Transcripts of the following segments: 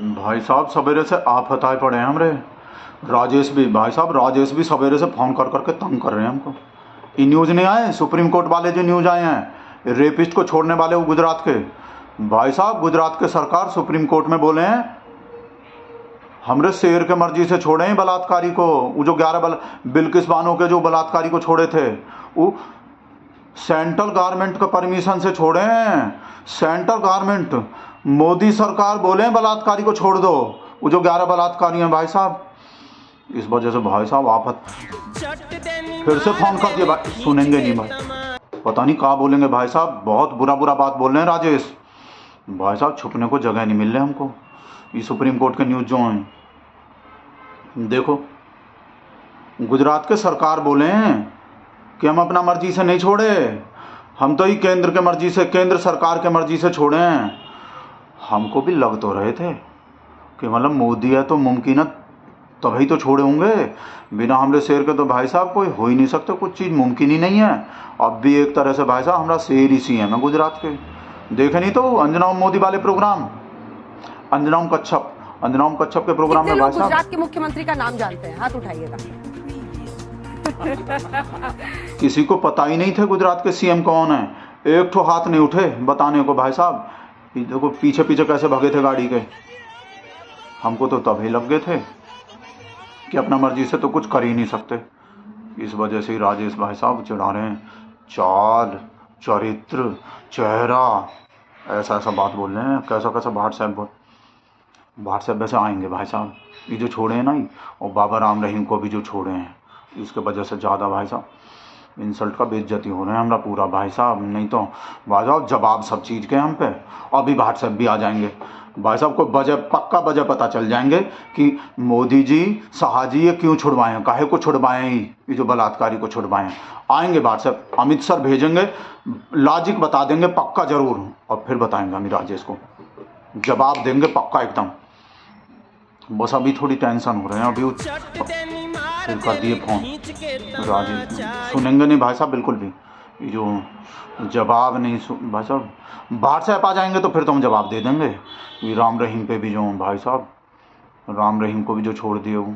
भाई साहब सवेरे से आप हताए पड़े हैं हमरे। राजेश भी भाई साहब, राजेश भी सवेरे से फ़ोन कर करके तंग कर रहे हैं हमको। ये न्यूज़ नहीं आए सुप्रीम कोर्ट वाले, जो न्यूज़ आए हैं रेपिस्ट को छोड़ने वाले, वो गुजरात के भाई साहब, गुजरात के सरकार सुप्रीम कोर्ट में बोले हैं हमरे शेर के मर्जी से छोड़े हैं बलात्कारी को। वो जो 11 बिल्किस बानो के जो बलात्कारी को छोड़े थे, वो सेंट्रल गवर्नमेंट का परमिशन से छोड़े हैं। सेंट्रल गवर्नमेंट, मोदी सरकार बोले हैं बलात्कारी को छोड़ दो, वो जो 11 बलात्कारी हैं भाई साहब। इस वजह से भाई साहब आफत फिर से फोन कर दिया भाई, सुनेंगे नहीं भाई, पता नहीं कहाँ बोलेंगे भाई साहब। बहुत बुरा बुरा बात बोल रहे हैं राजेश भाई साहब, छुपने को जगह नहीं मिल रही हमको। ये सुप्रीम कोर्ट के न्यूज़ जो हैं देखो, गुजरात के सरकार बोले हैं कि हम अपना मर्जी से नहीं छोड़े, हम तो ही केंद्र के मर्जी से, केंद्र सरकार के मर्जी से छोड़े हैं। हमको भी लग तो रहे थे कि मतलब मोदी है तो मुमकिन है तभी तो छोड़े होंगे, बिना हमरे शेर के तो भाई साहब कोई हो ही नहीं सकता, कुछ चीज़ मुमकिन ही नहीं है। अब भी एक तरह से भाई साहब हमारा शेर ही सीएम है गुजरात के। देखे नहीं तो अंजनाओं मोदी वाले प्रोग्राम, अंजनाओं कच्छप के प्रोग्राम में भाई साहब। गुजरात के मुख्यमंत्री का नाम जानते हैं, हाथ उठाइएगा। किसी को पता ही नहीं थे गुजरात के सीएम कौन है, एक ठो हाथ नहीं उठे बताने को भाई साहब। देखो पीछे पीछे कैसे भगे थे गाड़ी के, हमको तो तभी लग गए थे कि अपना मर्जी से तो कुछ कर ही नहीं सकते। इस वजह से ही राजेश भाई साहब चढ़ा रहे हैं, चाल चरित्र चेहरा, ऐसा ऐसा बात बोल रहे हैं, कैसा कैसा व्हाट्सएप वैसे आएंगे भाई साहब। ये जो छोड़े हैं ना, और बाबा राम रहीम को भी जो छोड़े हैं, इसके वजह से ज़्यादा भाई साहब इंसल्ट का बेइज्जती हो रहे हैं हमारा पूरा भाई साहब। नहीं तो भाई साहब जवाब सब चीज़ के हम पे, अभी व्हाट्सएप भी आ जाएंगे भाई साहब को, वजह पक्का वजह पता चल जाएंगे कि मोदी जी शाह जी ये क्यों छुड़वाए हैं, काहे को छुड़वाए हैं, ये जो बलात्कारी को छुड़वाए हैं। आएंगे व्हाट्सएप, अमित सर भेजेंगे, लॉजिक बता देंगे पक्का जरूर, और फिर बताएंगे हम राजेश को, जवाब देंगे पक्का एकदम। बस अभी थोड़ी टेंशन हो रहे हैं, अभी फिर कर दिए फोन राजेश, सुनेंगे नहीं भाई साहब बिल्कुल भी। ये जो जवाब नहीं भाई साहब, व्हाट्सएप आ जाएंगे तो फिर तो हम जवाब दे देंगे। ये राम रहीम पे भी जो भाई साहब, राम रहीम को भी जो छोड़ दिए वो,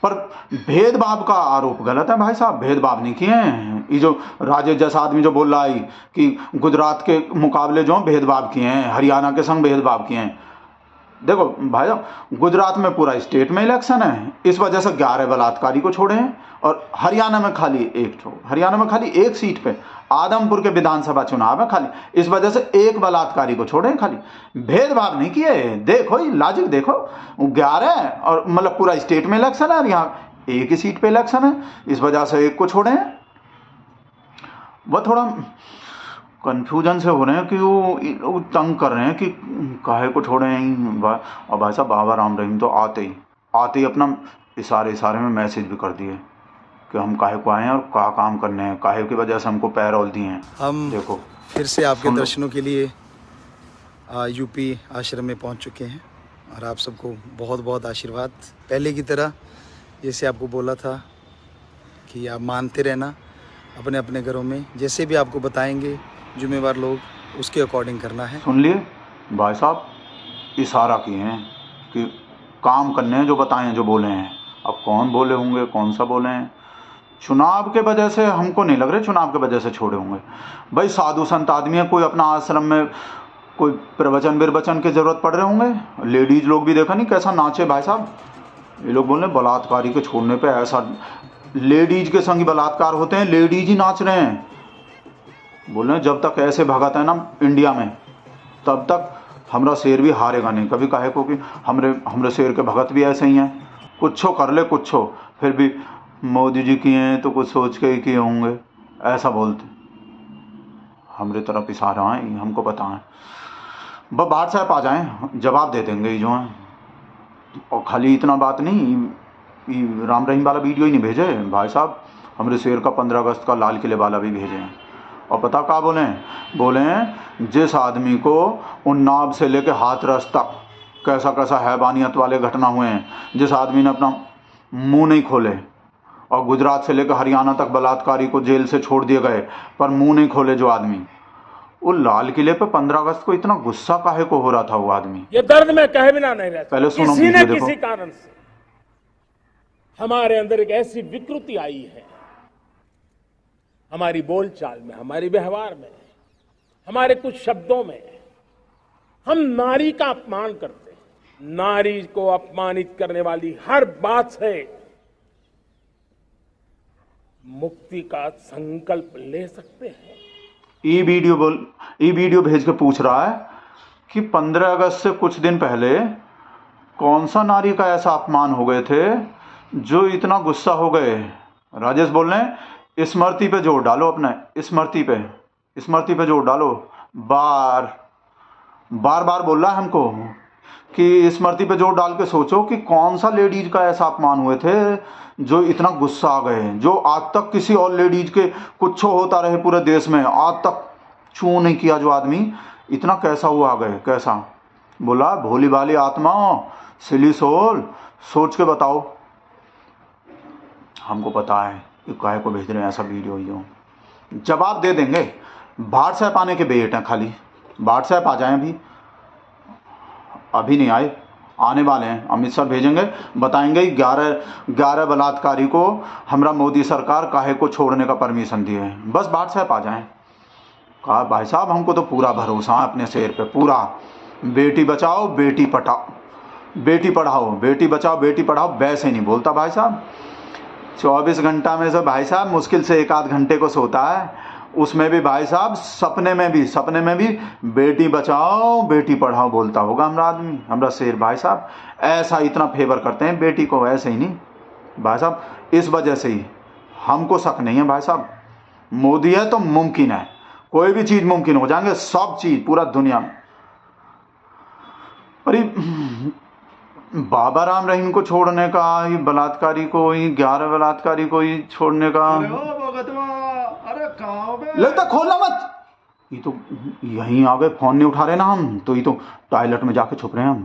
पर भेदभाव का आरोप गलत है भाई साहब, भेदभाव नहीं किए हैं। ये जो राजेश जैसा आदमी जो बोल रहा है कि गुजरात के मुकाबले जो भेदभाव किए हैं, हरियाणा के संग भेदभाव किए हैं। देखो भाई साहब, गुजरात में पूरा स्टेट में इलेक्शन है, इस वजह से 11 बलात्कारी को छोड़े हैं, और हरियाणा में खाली एक सीट पे, आदमपुर के विधानसभा चुनाव है खाली, इस वजह से एक बलात्कारी को छोड़े हैं खाली, भेदभाव नहीं किए। देखो ये लॉजिक देखो, 11 और मतलब पूरा स्टेट में इलेक्शन है, और यहाँ एक ही सीट पे इलेक्शन है, इस वजह से एक को छोड़े हैं। वह थोड़ा कन्फ्यूजन से हो रहे हैं कि वो तंग कर रहे हैं कि काहे को छोड़े हैं। और भाई साहब बाबा राम रहीम तो आते ही अपना इशारे में मैसेज भी कर दिए कि हम काहे को आए हैं और क्या काम करने हैं, काहे की वजह से हमको पैरोल दिए हैं। हम देखो फिर से आपके दर्शनों के लिए यूपी आश्रम में पहुंच चुके हैं, और आप सबको बहुत बहुत आशीर्वाद। पहले की तरह जैसे आपको बोला था कि आप मानते रहना अपने अपने घरों में, जैसे भी आपको बताएंगे जिम्मेवार लोग उसके अकॉर्डिंग करना है। सुन लिए भाई साहब, इशारा किए हैं कि काम करने हैं जो बताए हैं, जो बोले हैं। अब कौन बोले होंगे, कौन सा बोले हैं, चुनाव के वजह से हमको नहीं लग रहा चुनाव के वजह से छोड़े होंगे। भाई साधु संत आदमी है, कोई अपना आश्रम में कोई प्रवचन विरवचन की जरूरत पड़ रहे होंगे। लेडीज लोग भी देखा नहीं कैसा नाचे भाई साहब, ये लोग बोल रहे बलात्कारी के छोड़ने पे ऐसा, लेडीज के संग बलात्कार होते हैं, लेडीज ही नाच रहे हैं। बोल रहे हैं जब तक ऐसे भगत है ना इंडिया में, तब तक हमारा शेर भी हारेगा नहीं कभी। काहे को कि हमरे शेर के भगत भी ऐसे ही हैं, कुछो कर ले कुछो, फिर भी मोदी जी किए हैं तो कुछ सोच के ही किए होंगे, ऐसा बोलते। हमरे तरफ इशारा है, हमको पता है। बस व्हाट्सएप आ जाएं, जवाब दे देंगे ये जो हैं। और खाली इतना बात नहीं, राम रहीम वाला वीडियो ही नहीं भेजे भाई साहब, हमरे शेर का 15 अगस्त का लाल किले वाला भी भेजे हैं। और पता क्या बोले हैं जिस आदमी को उन्नाव से लेके हाथरस तक कैसा कैसा हैवानियत वाले घटना हुए हैं, जिस आदमी ने अपना मुंह नहीं खोले, और गुजरात से लेकर हरियाणा तक बलात्कारी को जेल से छोड़ दिए गए पर मुंह नहीं खोले जो आदमी, वो लाल किले पे 15 अगस्त को इतना गुस्सा काहे को हो रहा था वो आदमी? ये दर्द में कहे बिना नहीं रहता। पहले सुनो, किसी न वीडियो देखो। किसी कारण से हमारे अंदर एक ऐसी विकृति आई है, हमारी बोलचाल में, हमारे व्यवहार में, हमारे कुछ शब्दों में, हम नारी का अपमान करते हैं। नारी को अपमानित करने वाली हर बात से मुक्ति का संकल्प ले सकते हैं। ई वीडियो भेज के पूछ रहा है कि 15 अगस्त से कुछ दिन पहले कौन सा नारी का ऐसा अपमान हो गए थे जो इतना गुस्सा हो गए। राजेश बोल रहे हैं स्मृति पे जोर डालो, अपने स्मृति पे जोर डालो। बार बार बोल रहा है हमको कि स्मृति पे जोर डाल के सोचो कि कौन सा लेडीज का ऐसा अपमान हुए थे जो इतना गुस्सा आ गए, जो आज तक किसी और लेडीज के कुछ होता रहे पूरे देश में, आज तक छू नहीं किया जो आदमी, इतना कैसा हुआ आ गए, कैसा? बोला भोली भाली आत्मा, सिली सोल, सोच के बताओ। हमको पता है कि काहे को भेज रहे हैं ऐसा वीडियो। यो जवाब दे देंगे। व्हाट्सएप आने के वेट हैं, खाली व्हाट्सएप आ जाए। अभी नहीं आए, आने वाले हैं। अमित शाह भेजेंगे, बताएंगे 11 बलात्कारी को हमरा मोदी सरकार काहे को छोड़ने का परमिशन दिए है। बस व्हाट्सएप आ जाए। कहा भाई साहब हमको तो पूरा भरोसा है अपने शेर पे, पूरा। बेटी बचाओ बेटी पढ़ाओ, बेटी बचाओ बेटी पढ़ाओ, वैसे नहीं बोलता भाई साहब। 24 घंटा में से भाई साहब मुश्किल से 1-8 घंटे को सोता है, उसमें भी भाई साहब सपने में भी बेटी बचाओ बेटी पढ़ाओ बोलता होगा हमरा आदमी, हमरा शेर भाई साहब। ऐसा इतना फेवर करते हैं बेटी को, ऐसे ही नहीं भाई साहब। इस वजह से ही हमको शक नहीं है भाई साहब, मोदी है तो मुमकिन है, कोई भी चीज मुमकिन हो जाएंगे, सब चीज पूरा दुनिया में। अरे बाबा राम रहीम को छोड़ने का, ये बलात्कारी को, ये 11 बलात्कारी को ही छोड़ने का। लगता खोलना मत, ये तो यहीं आ गए, फोन नहीं उठा रहे ना हम तो, ये तो टॉयलेट में जाके छुप रहे हैं हम।